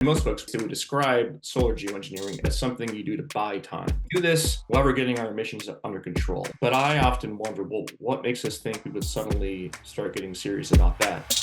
Most folks would describe solar geoengineering as something you do to buy time. We do this while we're getting our emissions under control. But I often wonder, well, what makes us think we would suddenly start getting serious about that?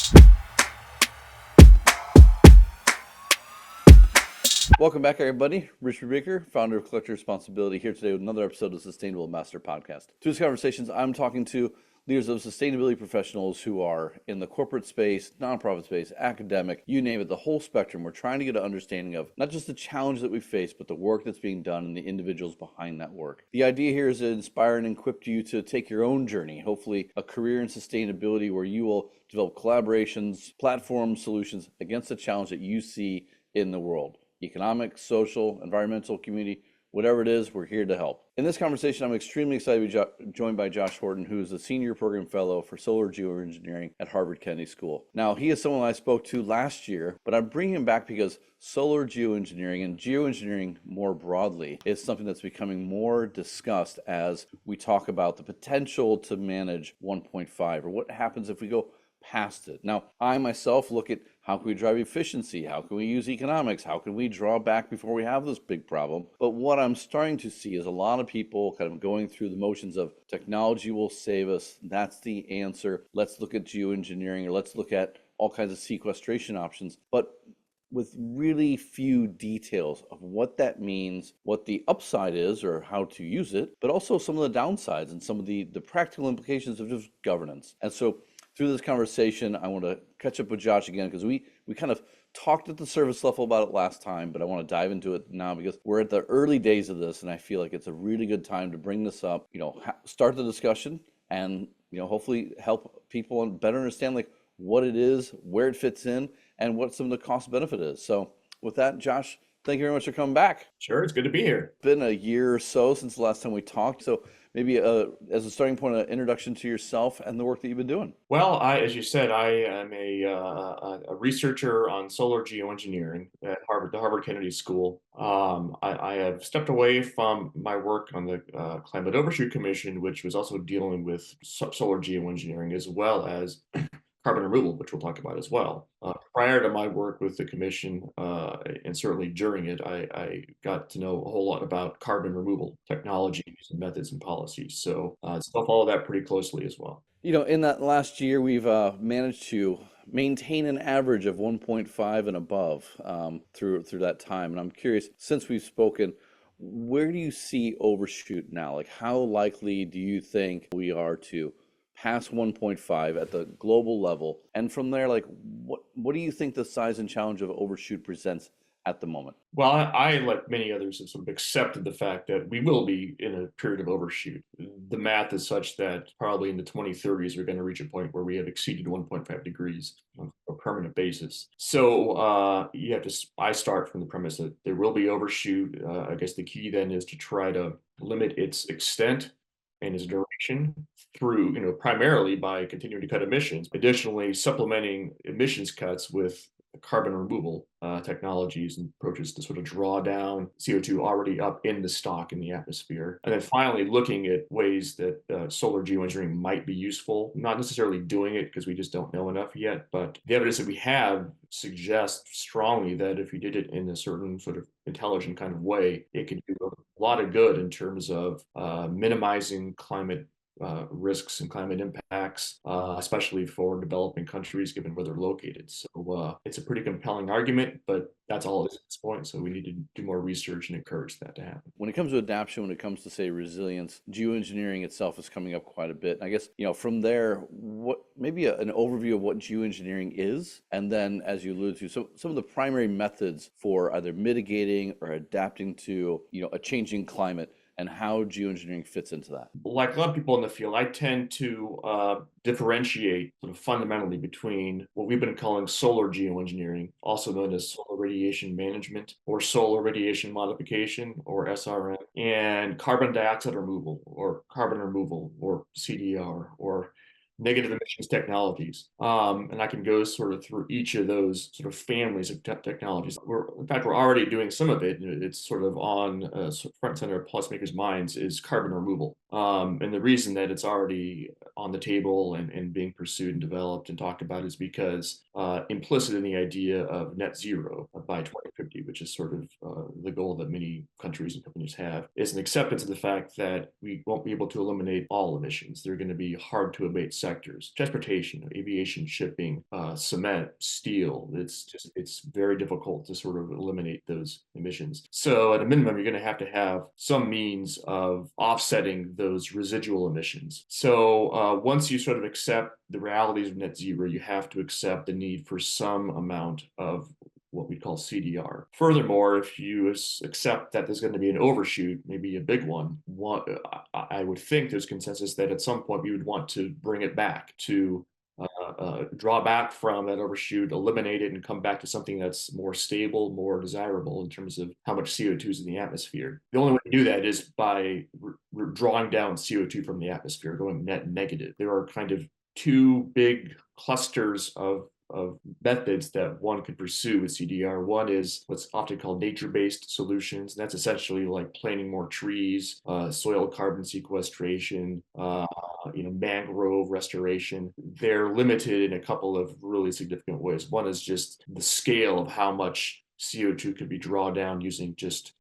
Welcome back, everybody. Richard Baker, founder of Collector Responsibility, here today with another episode of Sustainable Master Podcast. Through these conversations, I'm talking to leaders of sustainability professionals who are in the corporate space, nonprofit space, academic, you name it, the whole spectrum. We're trying to get an understanding of not just the challenge that we face, but the work that's being done and the individuals behind that work. The idea here is to inspire and equip you to take your own journey, hopefully a career in sustainability where you will develop collaborations, platforms, solutions against the challenge that you see in the world. Economic, social, environmental, community, whatever it is, we're here to help. In this conversation, I'm extremely excited to be joined by Josh Horton, who is a senior program fellow for Solar Geoengineering at Harvard Kennedy School. Now, he is someone I spoke to last year, but I'm bringing him back because solar geoengineering and geoengineering more broadly is something that's becoming more discussed as we talk about the potential to manage 1.5 or what happens if we go past it. Now, I myself look at how can we drive efficiency? How can we use economics? How can we draw back before we have this big problem? But what I'm starting to see is a lot of people kind of going through the motions of technology will save us. That's the answer. Let's look at geoengineering, or let's look at all kinds of sequestration options. But with really few details of what that means, what the upside is or how to use it, but also some of the downsides and some of the practical implications of just governance. And so through this conversation, I want to catch up with Josh again because we kind of talked at the surface level about it last time, but I want to dive into it now because we're at the early days of this, and I feel like it's a really good time to bring this up, start the discussion and, hopefully help people better understand like what it is, where it fits in, and what some of the cost benefit is. So with that, Josh, thank you very much for coming back. Sure, it's good to be here. It's been a year or so since the last time we talked. So maybe as a starting point, an introduction to yourself and the work that you've been doing. Well, as you said, I am a researcher on solar geoengineering at the Harvard Kennedy School. I have stepped away from my work on the Climate Overshoot Commission, which was also dealing with solar geoengineering as well as carbon removal, which we'll talk about as well. Prior to my work with the commission, and certainly during it, I got to know a whole lot about carbon removal technologies and methods and policies. So I follow that pretty closely as well. In that last year, we've managed to maintain an average of 1.5 and above through that time. And I'm curious, since we've spoken, where do you see overshoot now? Like, how likely do you think we are to pass 1.5 at the global level? And from there, like, what do you think the size and challenge of overshoot presents at the moment? Well, I, like many others, have sort of accepted the fact that we will be in a period of overshoot. The math is such that probably in the 2030s, we're going to reach a point where we have exceeded 1.5 degrees on a permanent basis. So I start from the premise that there will be overshoot. I guess the key then is to try to limit its extent and its duration through, primarily by continuing to cut emissions. Additionally, supplementing emissions cuts with carbon removal technologies and approaches to sort of draw down CO2 already up in the stock in the atmosphere. And then finally, looking at ways that solar geoengineering might be useful, not necessarily doing it because we just don't know enough yet, but the evidence that we have suggests strongly that if you did it in a certain sort of intelligent kind of way, it could do a lot of good in terms of minimizing climate risks and climate impacts, especially for developing countries, given where they're located. So it's a pretty compelling argument, but that's all it is at this point. So we need to do more research and encourage that to happen. When it comes to adaptation, when it comes to, say, resilience, geoengineering itself is coming up quite a bit. And I guess, from there, maybe an overview of what geoengineering is, and then, as you alluded to, some of the primary methods for either mitigating or adapting to, a changing climate, and how geoengineering fits into that. Like a lot of people in the field, I tend to differentiate sort of fundamentally between what we've been calling solar geoengineering, also known as solar radiation management or solar radiation modification or SRM, and carbon dioxide removal or carbon removal or CDR or negative emissions technologies. And I can go sort of through each of those sort of families of technologies. In fact, we're already doing some of it. It's sort of on front and center of policymakers' minds is carbon removal. And the reason that it's already on the table and being pursued and developed and talked about is because implicit in the idea of net zero by 2050, which is sort of the goal that many countries and companies have, is an acceptance of the fact that we won't be able to eliminate all emissions. They're going to be hard to abate sectors: transportation, aviation, shipping, cement, steel. It's very difficult to sort of eliminate those emissions. So at a minimum, you're going to have some means of offsetting those residual emissions. So once you sort of accept the realities of net zero, you have to accept the need for some amount of what we call CDR. Furthermore, if you accept that there's going to be an overshoot, maybe a big one, I would think there's consensus that at some point we would want to bring it back to draw back from that overshoot, eliminate it, and come back to something that's more stable, more desirable in terms of how much CO2 is in the atmosphere. The only way to do that is by drawing down CO2 from the atmosphere, going net negative. There are kind of two big clusters of methods that one could pursue with CDR. One is what's often called nature-based solutions. And that's essentially like planting more trees, soil carbon sequestration, mangrove restoration. They're limited in a couple of really significant ways. One is just the scale of how much CO2 could be drawn down using just,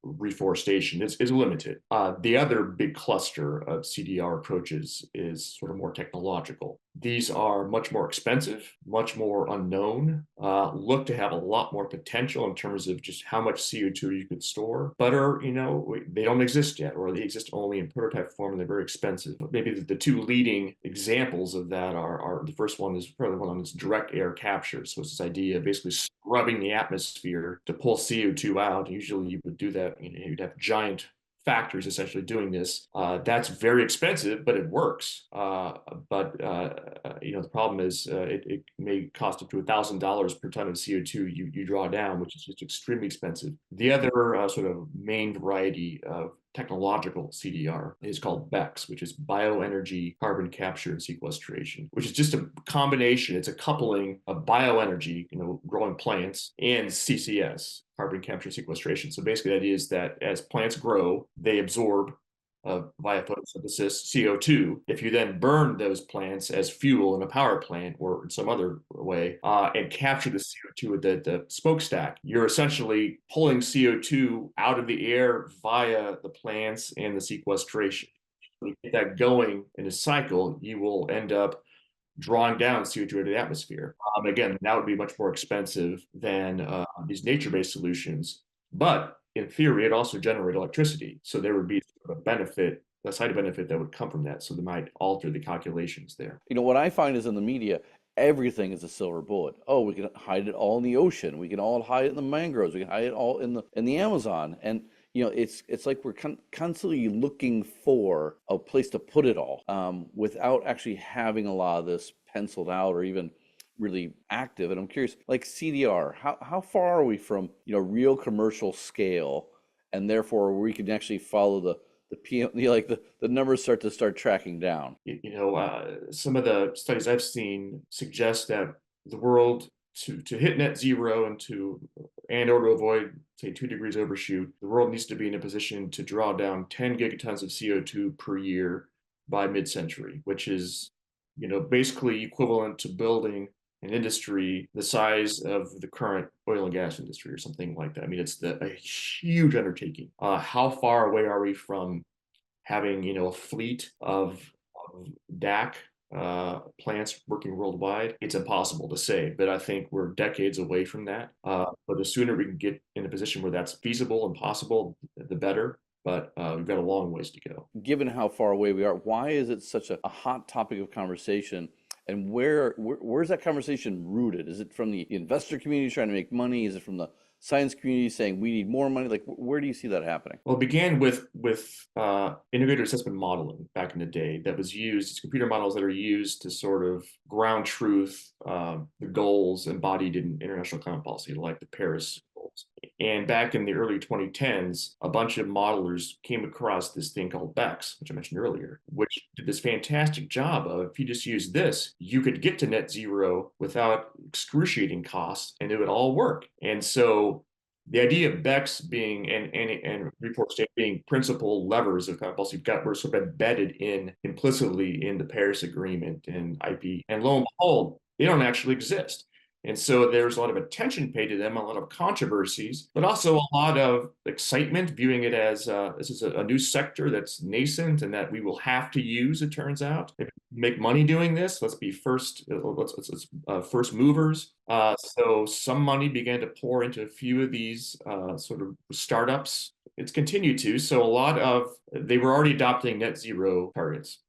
reforestation is limited. The other big cluster of CDR approaches is sort of more technological. These are much more expensive, much more unknown, look to have a lot more potential in terms of just how much CO2 you could store, but they don't exist yet, or they exist only in prototype form and they're very expensive. But maybe the two leading examples of that are the first one is direct air capture. So it's this idea of basically scrubbing the atmosphere to pull CO2 out. Usually you would do that, you'd have giant factories essentially doing this. That's very expensive, but it works. The problem is it may cost up to $1,000 per ton of CO2 you draw down, which is just extremely expensive. The other sort of main variety of technological CDR is called BECS, which is bioenergy carbon capture and sequestration, which is just a combination. It's a coupling of bioenergy, growing plants, and CCS, carbon capture and sequestration. So basically the idea is that as plants grow, they absorb via photosynthesis CO2. If you then burn those plants as fuel in a power plant or in some other way and capture the CO2 with the smokestack, you're essentially pulling CO2 out of the air via the plants and the sequestration. When you get that going in a cycle, you will end up drawing down CO2 into the atmosphere. Again, that would be much more expensive than these nature-based solutions, but in theory, it also generates electricity. So there would be a side benefit that would come from that. So they might alter the calculations there. What I find is in the media, everything is a silver bullet. Oh, we can hide it all in the ocean. We can all hide it in the mangroves. We can hide it all in the Amazon. And it's like we're constantly looking for a place to put it all without actually having a lot of this penciled out or even really active. And I'm curious, like CDR, how far are we from real commercial scale, and therefore we can actually follow the PM, the numbers start tracking down? Some of the studies I've seen suggest that the world to hit net zero or to avoid, say, 2 degrees overshoot, the world needs to be in a position to draw down 10 gigatons of CO2 per year by mid-century, which is, basically equivalent to building an industry the size of the current oil and gas industry or something like that. I mean, it's a huge undertaking. How far away are we from having, a fleet of DAC plants working worldwide? It's impossible to say, but I think we're decades away from that. But the sooner we can get in a position where that's feasible and possible, the better. But we've got a long ways to go. Given how far away we are, why is it such a hot topic of conversation? And where's that conversation rooted? Is it from the investor community trying to make money? Is it from the science community saying we need more money? Like, where do you see that happening? Well, it began with integrated assessment modeling back in the day that was used. It's computer models that are used to sort of ground truth the goals embodied in international climate policy, like the Paris goals. And back in the early 2010s, a bunch of modelers came across this thing called BECS, which I mentioned earlier, which did this fantastic job of, if you just use this, you could get to net zero without excruciating costs and it would all work. And so the idea of BECS being and report state being principal levers of policy were sort of embedded in implicitly in the Paris Agreement and IP. And lo and behold, they don't actually exist. And so there's a lot of attention paid to them, a lot of controversies, but also a lot of excitement, viewing it as this is a new sector that's nascent and that we will have to use, it turns out. If we make money doing this, let's be first, let's first movers. So some money began to pour into a few of these sort of startups. It's continued to. So they were already adopting net zero targets.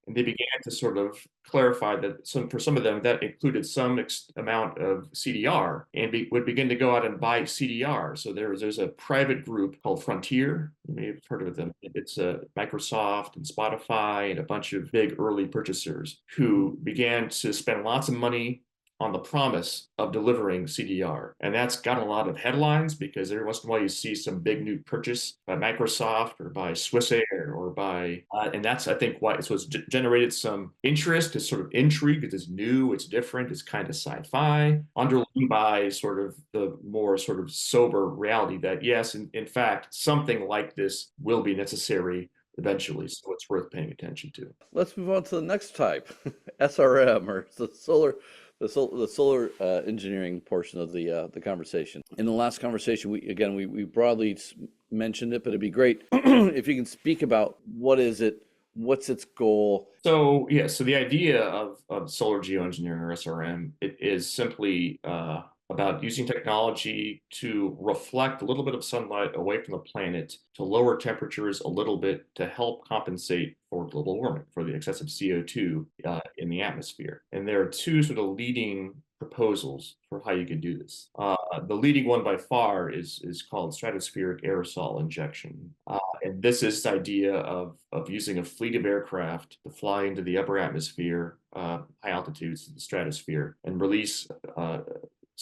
And they began to sort of clarify that for some of them that included some amount of CDR and would begin to go out and buy CDR. So there's a private group called Frontier. You may have heard of them. It's Microsoft and Spotify and a bunch of big early purchasers who began to spend lots of money on the promise of delivering CDR. And that's gotten a lot of headlines because every once in a while you see some big new purchase by Microsoft or by Swissair or by, and that's, I think, why it's generated some interest, it's sort of intrigue, because it's new, it's different, it's kind of sci-fi, underlain by sort of the more sort of sober reality that, yes, in fact, something like this will be necessary eventually, so it's worth paying attention to. Let's move on to the next type, SRM, or the solar engineering portion of the conversation. In the last conversation, we broadly mentioned it, but it'd be great if you can speak about what is it, what's its goal. So the idea of solar geoengineering, or SRM, it is simply about using technology to reflect a little bit of sunlight away from the planet to lower temperatures a little bit to help compensate for global warming, for the excessive CO2 in the atmosphere. And there are two sort of leading proposals for how you can do this. The leading one by far is called Stratospheric Aerosol Injection. And this is the idea of using a fleet of aircraft to fly into the upper atmosphere, high altitudes, the stratosphere, and release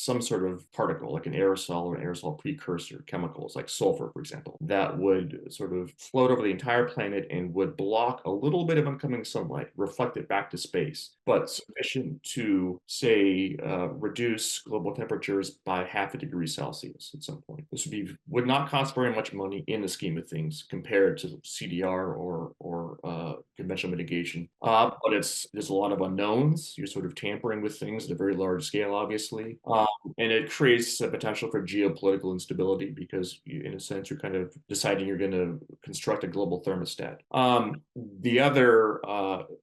some sort of particle, like an aerosol or an aerosol precursor, chemicals like sulfur, for example, that would sort of float over the entire planet and would block a little bit of incoming sunlight, reflect it back to space, but sufficient to, say, reduce global temperatures by 0.5 degree Celsius at some point. This would not cost very much money in the scheme of things compared to CDR or conventional mitigation. But there's a lot of unknowns. You're sort of tampering with things at a very large scale, obviously. And it creates a potential for geopolitical instability because, in a sense, you're kind of deciding you're going to construct a global thermostat. The other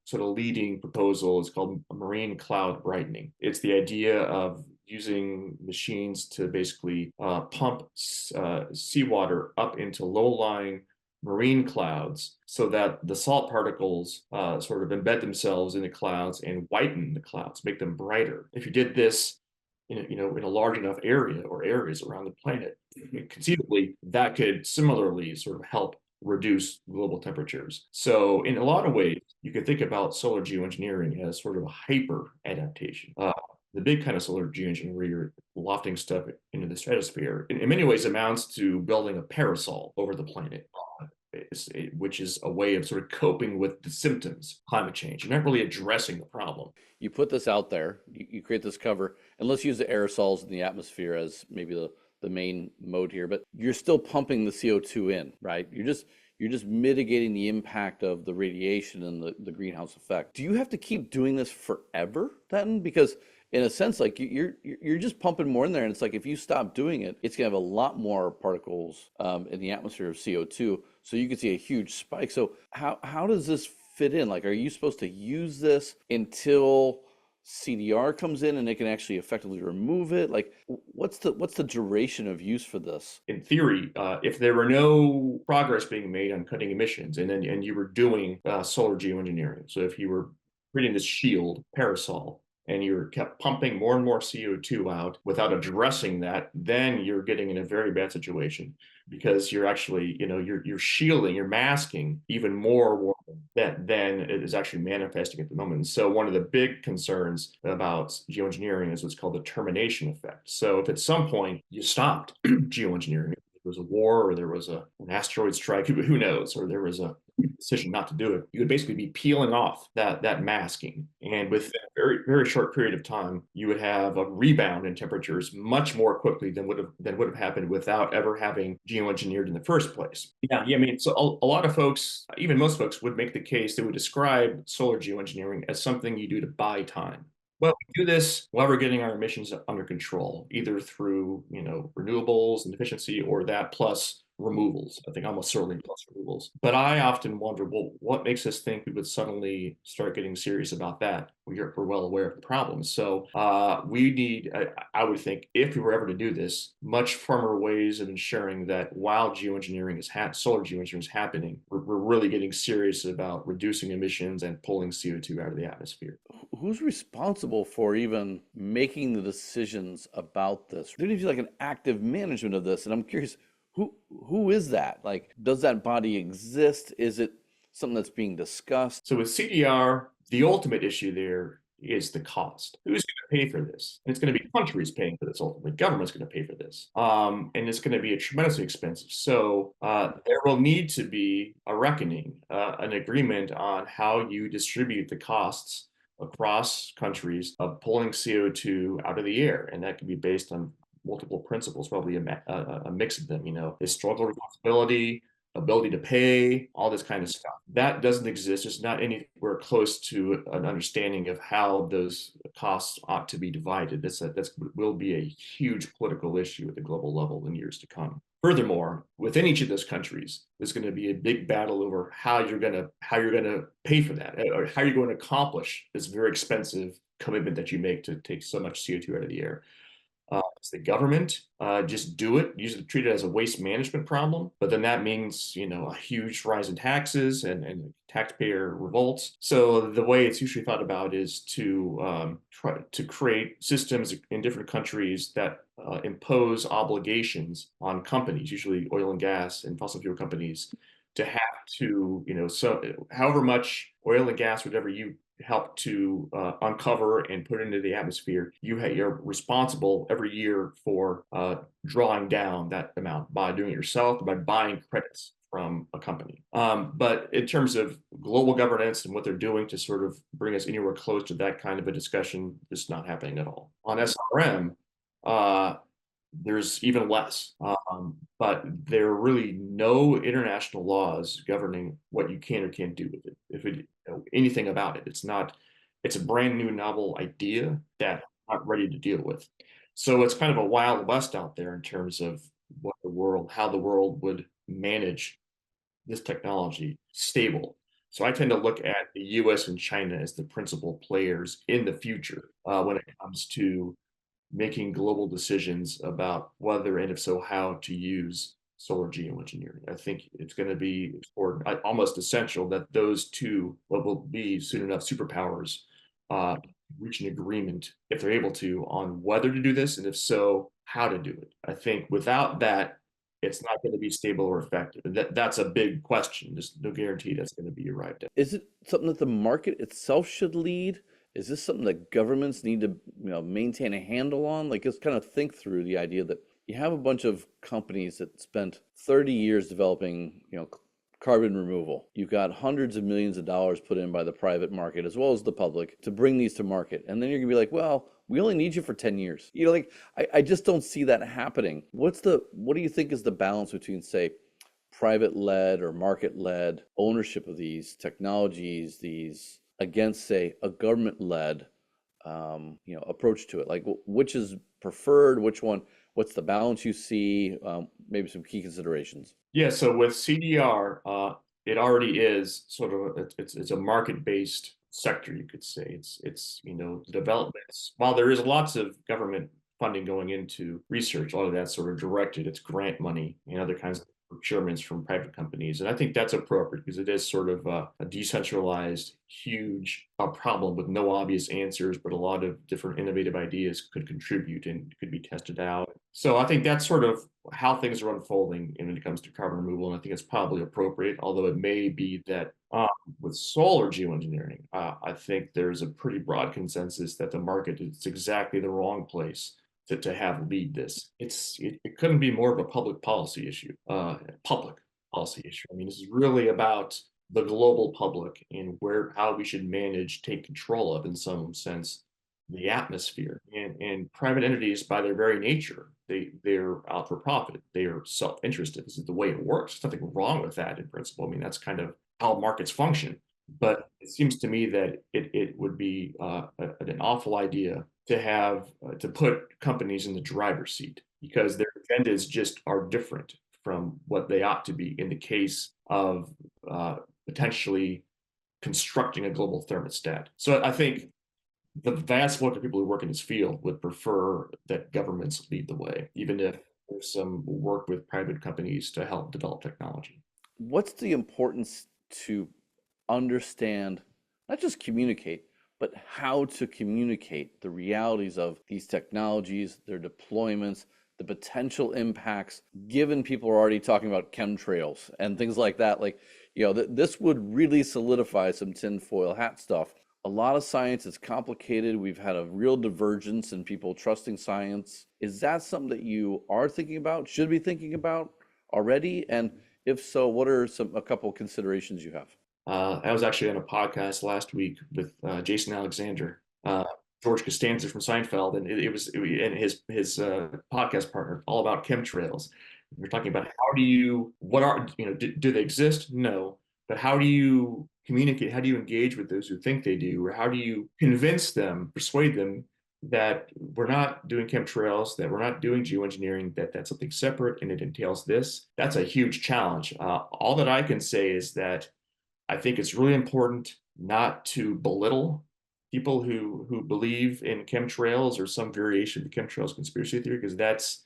sort of leading proposal is called marine cloud brightening. It's the idea of using machines to basically pump seawater up into low-lying marine clouds so that the salt particles sort of embed themselves in the clouds and whiten the clouds, make them brighter. If you did this in a large enough area or areas around the planet, conceivably that could similarly sort of help reduce global temperatures. So in a lot of ways, you could think about solar geoengineering as sort of a hyper adaptation. The big kind of solar geoengineering where you're lofting stuff into the stratosphere, in many ways amounts to building a parasol over the planet. Which is a way of sort of coping with the symptoms of climate change. You're not really addressing the problem. You put this out there, you create this cover, and let's use the aerosols in the atmosphere as maybe the main mode here, but you're still pumping the CO2 in, right? You're just mitigating the impact of the radiation and the greenhouse effect. Do you have to keep doing this forever then? Because in a sense, like you're just pumping more in there, and it's like if you stop doing it, it's gonna have a lot more particles in the atmosphere of CO2. So you can see a huge spike. So how does this fit in? Like, are you supposed to use this until CDR comes in and they can actually effectively remove it? Like, what's the duration of use for this? In theory, if there were no progress being made on cutting emissions, and you were doing solar geoengineering, so if you were creating this shield parasol and you're kept pumping more and more CO2 out without addressing that, then you're getting in a very bad situation because you're actually, you're shielding, you're masking even more warming than it is actually manifesting at the moment. And so one of the big concerns about geoengineering is what's called the termination effect. So if at some point you stopped geoengineering, there was a war or there was an asteroid strike, who knows, or there was a decision not to do it, you would basically be peeling off that masking. And within a very, very short period of time, you would have a rebound in temperatures much more quickly than would have happened without ever having geoengineered in the first place. Yeah, I mean, so a lot of folks, even most folks, would make the case, they would describe solar geoengineering as something you do to buy time. Well, we do this while we're getting our emissions under control, either through, renewables and efficiency, or that plus removals. I think almost certainly plus removals. But I often wonder, well, what makes us think we would suddenly start getting serious about that? We're well aware of the problems. So we need, I would think, if we were ever to do this, much firmer ways of ensuring that while solar geoengineering is happening, we're really getting serious about reducing emissions and pulling CO2 out of the atmosphere. Who's responsible for even making the decisions about this? There needs to be like an active management of this, and I'm curious, who is that? Like, does that body exist? Is it something that's being discussed? So with CDR, the ultimate issue there is the cost. Who's going to pay for this? And it's going to be countries paying for this ultimately. Government's going to pay for this. And it's going to be tremendously expensive. So there will need to be a reckoning, an agreement on how you distribute the costs across countries of pulling CO2 out of the air. And that can be based on multiple principles, probably a mix of them, historical responsibility, ability to pay, all this kind of stuff. That doesn't exist. There's not anywhere close to an understanding of how those costs ought to be divided. That will be a huge political issue at the global level in years to come. Furthermore, within each of those countries, there's going to be a big battle over how you're going to pay for that, or how you're going to accomplish this very expensive commitment that you make to take so much CO2 out of the air. It's the government, just do it, usually treat it as a waste management problem. But then that means, a huge rise in taxes and taxpayer revolts. So the way it's usually thought about is to try to create systems in different countries that impose obligations on companies, usually oil and gas and fossil fuel companies, to have to, so however much oil and gas, whatever you help to uncover and put into the atmosphere, you're responsible every year for drawing down that amount by doing it yourself, by buying credits from a company. But in terms of global governance and what they're doing to sort of bring us anywhere close to that kind of a discussion, it's not happening at all. On SRM, there's even less. But there are really no international laws governing what you can or can't do with it. If it, anything about it, it's a brand new novel idea that I'm not ready to deal with. So it's kind of a wild west out there in terms of how the world would manage this technology stable. So I tend to look at the US and China as the principal players in the future when it comes to making global decisions about whether and if so how to use solar geoengineering. I think it's going to be important, almost essential, that those two, what will be soon enough superpowers, reach an agreement, if they're able to, on whether to do this, and if so, how to do it. I think without that, it's not going to be stable or effective. That's a big question. There's no guarantee that's going to be arrived at. Is it something that the market itself should lead? Is this something that governments need to, maintain a handle on? Like, just kind of think through the idea that you have a bunch of companies that spent 30 years developing, carbon removal. You've got hundreds of millions of dollars put in by the private market as well as the public to bring these to market. And then you're gonna be like, well, we only need you for 10 years. I just don't see that happening. What do you think is the balance between, say, private-led or market-led ownership of these technologies, against, say, a government-led, approach to it? Like, which is preferred? Which one? What's the balance you see? Maybe some key considerations. Yeah, so with CDR, it already is sort of it's a market-based sector, you could say. It's the developments. While there is lots of government funding going into research, a lot of that's sort of directed. It's grant money and other kinds of procurements from private companies. And I think that's appropriate because it is sort of a decentralized, huge problem with no obvious answers, but a lot of different innovative ideas could contribute and could be tested out. So I think that's sort of how things are unfolding when it comes to carbon removal. And I think it's probably appropriate, although it may be that with solar geoengineering, I think there's a pretty broad consensus that the market is exactly the wrong place to have lead this. It couldn't be more of a public policy issue, public policy issue. I mean, this is really about the global public and how we should manage, take control of, in some sense, the atmosphere. And private entities, by their very nature, they're out for profit. They are self-interested. This is the way it works. There's nothing wrong with that in principle. I mean, that's kind of how markets function. But it seems to me that it would be an awful idea to have to put companies in the driver's seat because their agendas just are different from what they ought to be in the case of potentially constructing a global thermostat. So I think the vast bulk of people who work in this field would prefer that governments lead the way, even if there's some work with private companies to help develop technology. What's the importance to understand, not just communicate, but how to communicate the realities of these technologies, their deployments, the potential impacts, given people are already talking about chemtrails and things like that? Like, this would really solidify some tinfoil hat stuff. A lot of science is complicated. We've had a real divergence in people trusting science. Is that something that you are thinking about, should be thinking about already? And if so, what are a couple of considerations you have? I was actually on a podcast last week with Jason Alexander, George Costanza from Seinfeld, and and his podcast partner, all about chemtrails. We're talking about do they exist? No, but how do you communicate? How do you engage with those who think they do, or how do you convince them, persuade them that we're not doing chemtrails, that we're not doing geoengineering, that that's something separate and it entails this? That's a huge challenge. All that I can say is that I think it's really important not to belittle people who believe in chemtrails or some variation of the chemtrails conspiracy theory, because that's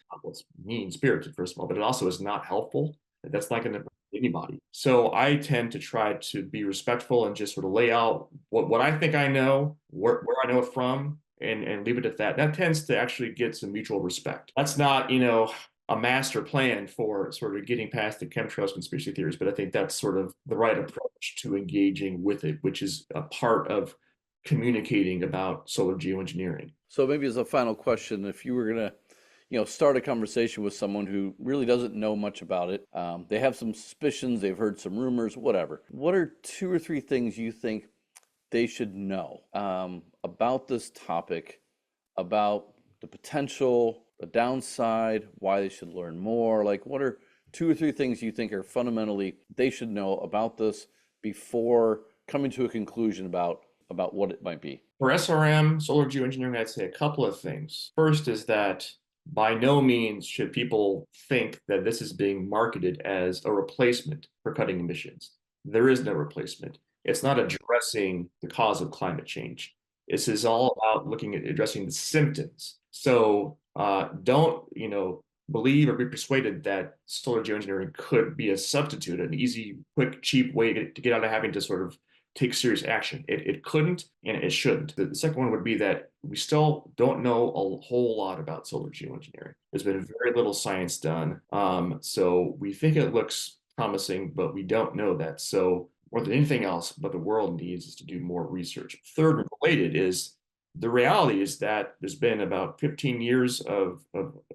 mean spirited, first of all, but it also is not helpful. That's not going to benefit anybody. So I tend to try to be respectful and just sort of lay out what I think I know, where I know it from, and leave it at that. That tends to actually get some mutual respect. That's not, a master plan for sort of getting past the chemtrails conspiracy theories, but I think that's sort of the right approach to engaging with it, which is a part of communicating about solar geoengineering. So maybe as a final question, if you were going to, start a conversation with someone who really doesn't know much about it, they have some suspicions, they've heard some rumors, whatever. What are 2 or 3 things you think they should know about this topic, about the potential, the downside, why they should learn more? Like, what are 2 or 3 things you think are fundamentally they should know about this before coming to a conclusion about what it might be? For SRM, solar geoengineering, I'd say a couple of things. First is that by no means should people think that this is being marketed as a replacement for cutting emissions. There is no replacement. It's not addressing the cause of climate change. This is all about looking at addressing the symptoms. So don't, believe or be persuaded that solar geoengineering could be a substitute, an easy, quick, cheap way to get out of having to sort of take serious action. It couldn't and it shouldn't. The second one would be that we still don't know a whole lot about solar geoengineering. There's been very little science done. So we think it looks promising, but we don't know that. So more than anything else, what the world needs is to do more research. Third and related is the reality is that there's been about 15 years of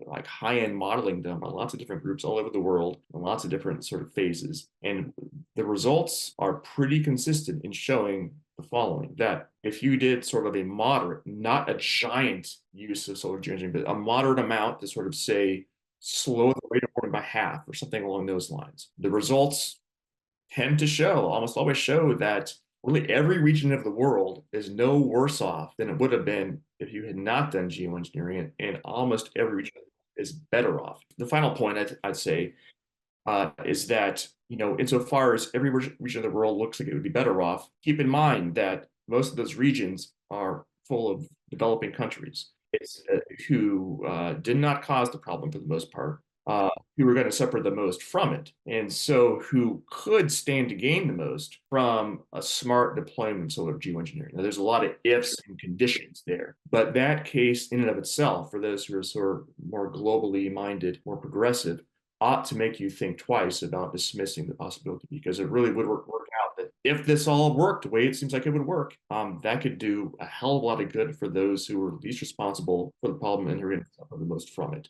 like high-end modeling done by lots of different groups all over the world in lots of different sort of phases. And the results are pretty consistent in showing the following, that if you did sort of a moderate, not a giant use of solar geoengineering, but a moderate amount to sort of say, slow the rate of warming by half or something along those lines, the results tend to show, almost always show, that really every region of the world is no worse off than it would have been if you had not done geoengineering, and almost every region is better off. The final point I'd say is that, insofar as every region of the world looks like it would be better off, keep in mind that most of those regions are full of developing countries who did not cause the problem for the most part. who are going to suffer the most from it. And so who could stand to gain the most from a smart deployment of solar geoengineering. Now, there's a lot of ifs and conditions there, but that case in and of itself, for those who are sort of more globally minded, more progressive, ought to make you think twice about dismissing the possibility, because it really would work out that if this all worked the way it seems like it would work, that could do a hell of a lot of good for those who are least responsible for the problem and who are going to suffer the most from it.